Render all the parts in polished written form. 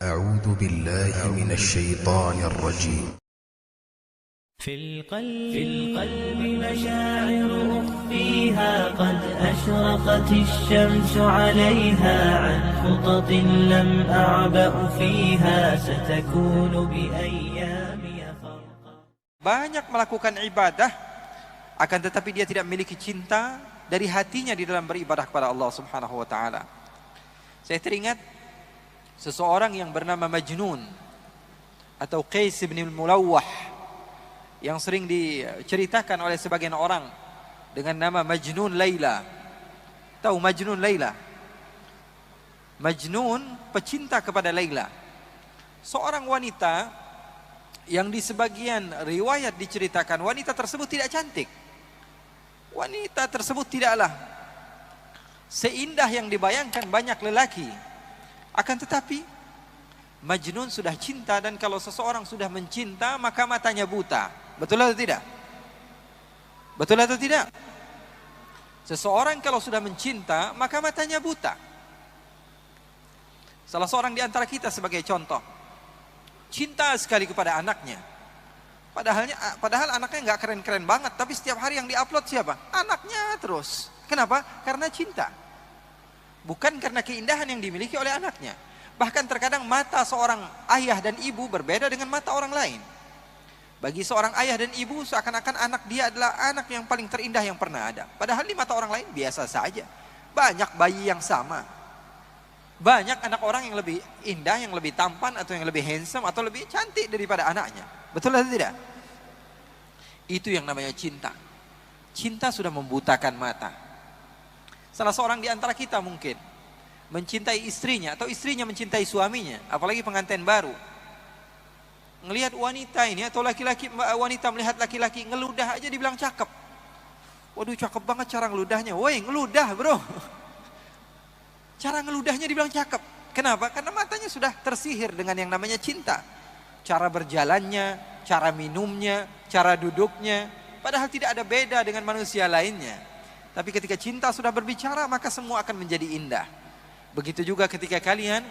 أعوذ بالله من الشيطان الرجيم. في القلب مشاعر أخفيها قد أشرقت الشمس عليها عن خطط لم أعبأ فيها ستكون بأيامي فرقا. Banyak melakukan ibadah, akan tetapi dia tidak memiliki cinta dari hatinya di dalam beribadah kepada Allah Subhanahu wa taala. Saya teringat seseorang yang bernama Majnun atau Qais bin Mulawwah yang sering diceritakan oleh sebagian orang dengan nama Majnun Laila. Tahu Majnun Laila? Majnun pecinta kepada Laila, seorang wanita yang di sebagian riwayat diceritakan wanita tersebut tidak cantik. Wanita tersebut tidaklah seindah yang dibayangkan banyak lelaki. Akan tetapi Majnun sudah cinta, dan kalau seseorang sudah mencinta maka matanya buta. Betul atau tidak? Betul atau tidak? Seseorang kalau sudah mencinta maka matanya buta. Salah seorang di antara kita sebagai contoh, cinta sekali kepada anaknya. Padahal anaknya nggak keren-keren banget, tapi setiap hari yang diupload siapa? Anaknya terus. Kenapa? Karena cinta. Bukan karena keindahan yang dimiliki oleh anaknya. Bahkan terkadang mata seorang ayah dan ibu berbeda dengan mata orang lain. Bagi seorang ayah dan ibu seakan-akan anak dia adalah anak yang paling terindah yang pernah ada. Padahal di mata orang lain biasa saja. Banyak bayi yang sama. Banyak anak orang yang lebih indah, yang lebih tampan, atau yang lebih handsome, atau lebih cantik daripada anaknya. Betul atau tidak? Itu yang namanya cinta. Cinta sudah membutakan mata. Salah seorang di antara kita mungkin mencintai istrinya, atau istrinya mencintai suaminya, apalagi pengantin baru. Ngelihat wanita ini, atau wanita melihat laki-laki ngeludah aja dibilang cakep. Waduh, cakep banget cara ngeludahnya. Woi, ngeludah bro. Cara ngeludahnya dibilang cakep. Kenapa? Karena matanya sudah tersihir dengan yang namanya cinta. Cara berjalannya, cara minumnya, cara duduknya, padahal tidak ada beda dengan manusia lainnya. Tapi ketika cinta sudah berbicara, maka semua akan menjadi indah. Begitu juga ketika kalian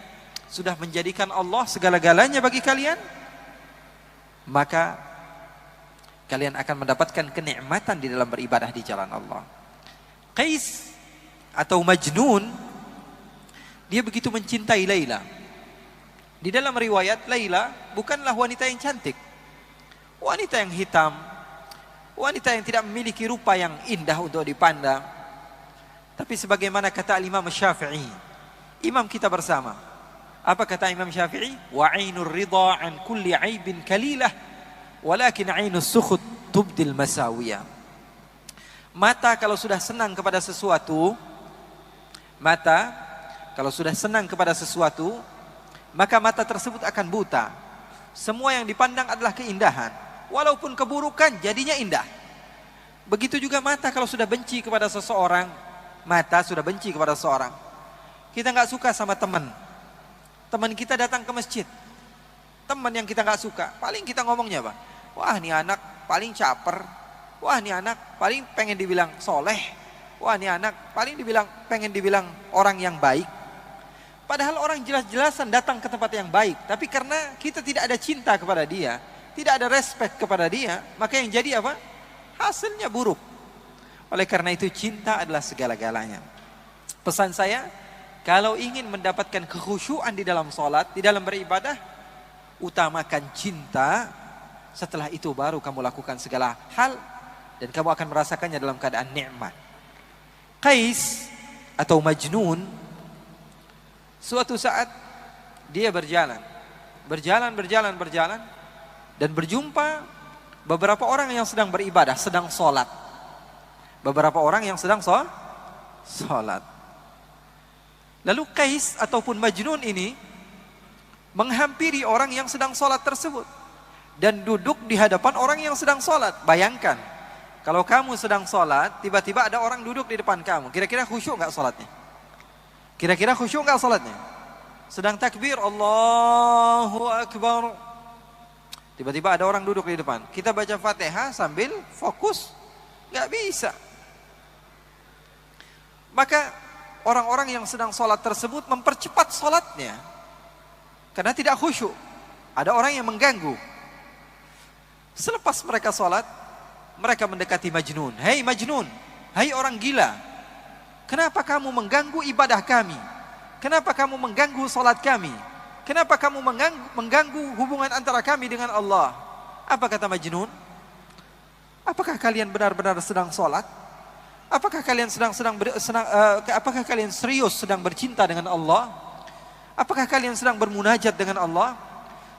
sudah menjadikan Allah segala-galanya bagi kalian, maka kalian akan mendapatkan kenikmatan di dalam beribadah di jalan Allah. Qais atau Majnun, dia begitu mencintai Laila. Di dalam riwayat, Laila bukanlah wanita yang cantik, wanita yang hitam, wanita yang tidak memiliki rupa yang indah untuk dipandang. Tapi sebagaimana kata Imam Syafi'i, imam kita bersama, apa kata Imam Syafi'i? Wa 'ainur ridha 'an kulli 'aibin kalilah, walakin 'ainus sukhut tubdil masawiyah. Mata kalau sudah senang kepada sesuatu, maka mata tersebut akan buta. Semua yang dipandang adalah keindahan, walaupun keburukan jadinya indah. Begitu juga mata kalau sudah benci kepada seseorang, Kita nggak suka sama teman kita datang ke masjid, teman yang kita nggak suka, paling kita ngomongnya apa? Wah, ini anak paling caper. Wah, ini anak paling pengen dibilang soleh. Wah, ini anak paling pengen dibilang orang yang baik. Padahal orang jelas-jelasan datang ke tempat yang baik, tapi karena kita tidak ada cinta kepada dia, tidak ada respect kepada dia, maka yang jadi apa? Hasilnya buruk. Oleh karena itu cinta adalah segala-galanya. Pesan saya, kalau ingin mendapatkan kekhusyuan di dalam sholat, di dalam beribadah, utamakan cinta. Setelah itu baru kamu lakukan segala hal, dan kamu akan merasakannya dalam keadaan nikmat. Qais atau Majnun, suatu saat dia berjalan, dan berjumpa beberapa orang yang sedang beribadah, sedang sholat. Lalu Qais ataupun Majnun ini menghampiri orang yang sedang sholat tersebut dan duduk di hadapan orang yang sedang sholat. Bayangkan, kalau kamu sedang sholat, tiba-tiba ada orang duduk di depan kamu, kira-kira khusyuk nggak sholatnya? Sedang takbir, Allahu Akbar, tiba-tiba ada orang duduk di depan. Kita baca Fatihah sambil fokus, nggak bisa. Maka orang-orang yang sedang sholat tersebut mempercepat sholatnya. Karena tidak khusyuk. Ada orang yang mengganggu. Selepas mereka sholat, mereka mendekati Majnun. Hei Majnun, hai orang gila, kenapa kamu mengganggu ibadah kami? Kenapa kamu mengganggu sholat kami? Kenapa kamu mengganggu hubungan antara kami dengan Allah? Apa kata Majnun? Apakah kalian benar-benar sedang sholat? Apakah kalian apakah kalian serius sedang bercinta dengan Allah? Apakah kalian sedang bermunajat dengan Allah?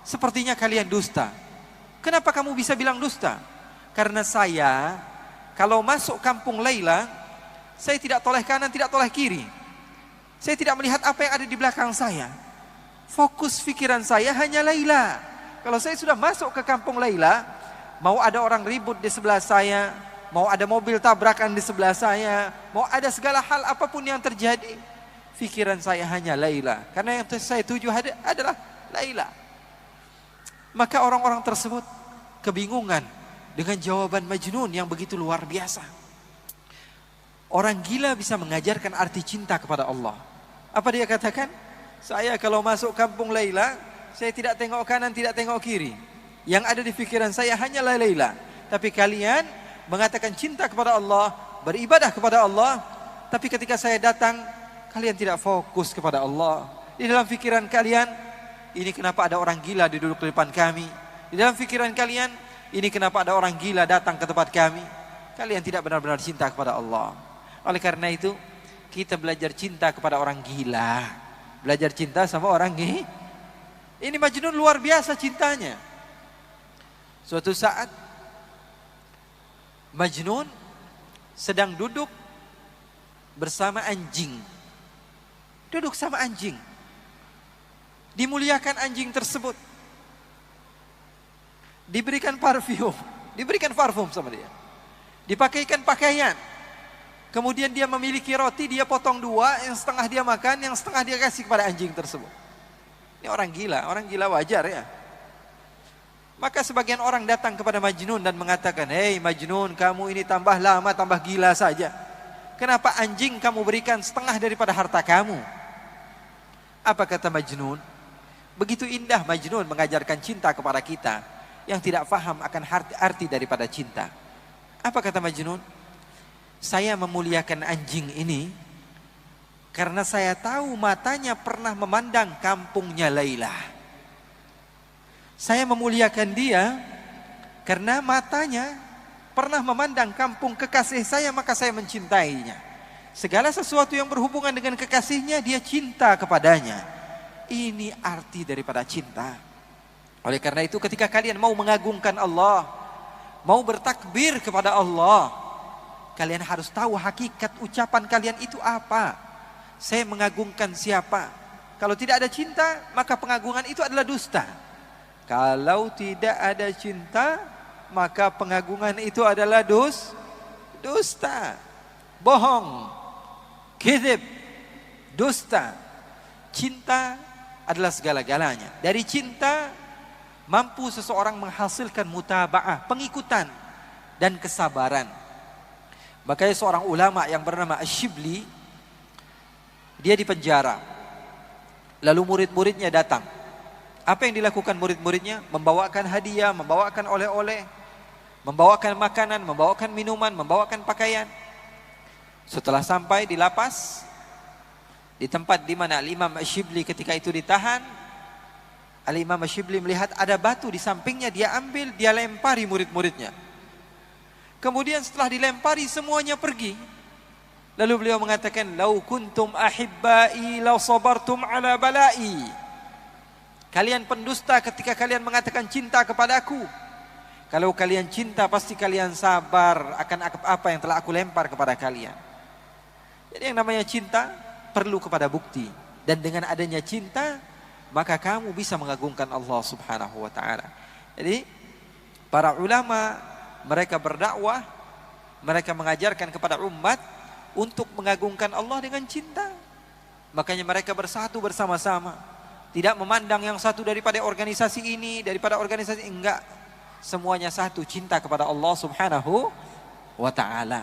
Sepertinya kalian dusta. Kenapa kamu bisa bilang dusta? Karena saya, kalau masuk kampung Laila, saya tidak toleh kanan, tidak toleh kiri. Saya tidak melihat apa yang ada di belakang saya. Fokus pikiran saya hanya Laila. Kalau saya sudah masuk ke kampung Laila, mau ada orang ribut di sebelah saya, mau ada mobil tabrakan di sebelah saya, mau ada segala hal apapun yang terjadi, pikiran saya hanya Laila. Karena yang saya tuju adalah Laila. Maka orang-orang tersebut kebingungan dengan jawaban Majnun yang begitu luar biasa. Orang gila bisa mengajarkan arti cinta kepada Allah. Apa dia katakan? Saya kalau masuk kampung Laila, saya tidak tengok kanan, tidak tengok kiri. Yang ada di pikiran saya hanyalah Laila. Tapi kalian mengatakan cinta kepada Allah, beribadah kepada Allah, tapi ketika saya datang, kalian tidak fokus kepada Allah. Di dalam pikiran kalian, ini kenapa ada orang gila duduk di depan kami? Di dalam pikiran kalian, ini kenapa ada orang gila datang ke tempat kami? Kalian tidak benar-benar cinta kepada Allah. Oleh karena itu, kita belajar cinta kepada orang gila. Belajar cinta sama orang gila. Ini Majnun luar biasa cintanya. Suatu saat, Majnun sedang duduk bersama anjing. Duduk sama anjing. Dimuliakan anjing tersebut. Diberikan parfum sama dia. Dipakaikan pakaian. Kemudian dia memiliki roti, dia potong dua, yang setengah dia makan, yang setengah dia kasih kepada anjing tersebut. Ini orang gila wajar ya. Maka sebagian orang datang kepada Majnun dan mengatakan, hei Majnun, kamu ini tambah lama, tambah gila saja. Kenapa anjing kamu berikan setengah daripada harta kamu? Apa kata Majnun? Begitu indah Majnun mengajarkan cinta kepada kita yang tidak faham akan arti daripada cinta. Apa kata Majnun? Saya memuliakan anjing ini karena saya tahu matanya pernah memandang kampungnya Laila. Saya memuliakan dia karena matanya pernah memandang kampung kekasih saya, maka saya mencintainya. Segala sesuatu yang berhubungan dengan kekasihnya, dia cinta kepadanya. Ini arti daripada cinta. Oleh karena itu ketika kalian mau mengagungkan Allah, mau bertakbir kepada Allah, kalian harus tahu hakikat ucapan kalian itu apa. Saya mengagungkan siapa? Kalau tidak ada cinta, maka pengagungan itu adalah dusta. Kalau tidak ada cinta, maka pengagungan itu adalah dusta. Bohong, kizib, dusta. Cinta adalah segala-galanya. Dari cinta mampu seseorang menghasilkan mutaba'ah, pengikutan dan kesabaran. Makanya seorang ulama yang bernama Ash-Shibli, dia dipenjara. Lalu murid-muridnya datang. Apa yang dilakukan murid-muridnya? Membawakan hadiah, membawakan oleh-oleh, membawakan makanan, membawakan minuman, membawakan pakaian. Setelah sampai di lapas, di tempat di mana Al-Imam Ash-Shibli ketika itu ditahan, Al-Imam Ash-Shibli melihat ada batu di sampingnya, dia ambil, dia lempari murid-muridnya. Kemudian setelah dilempari semuanya pergi. Lalu beliau mengatakan, "Lau kuntum ahibbai law sabartum ala balai." Kalian pendusta ketika kalian mengatakan cinta kepadaku. Kalau kalian cinta pasti kalian sabar akan apa yang telah aku lempar kepada kalian. Jadi yang namanya cinta perlu kepada bukti. Dan dengan adanya cinta, maka kamu bisa mengagungkan Allah subhanahu wa ta'ala. Jadi para ulama, mereka berdakwah, mereka mengajarkan kepada umat untuk mengagungkan Allah dengan cinta. Makanya mereka bersatu bersama-sama. Tidak memandang yang satu daripada organisasi ini, daripada organisasi enggak. Semuanya satu, cinta kepada Allah subhanahu wa ta'ala.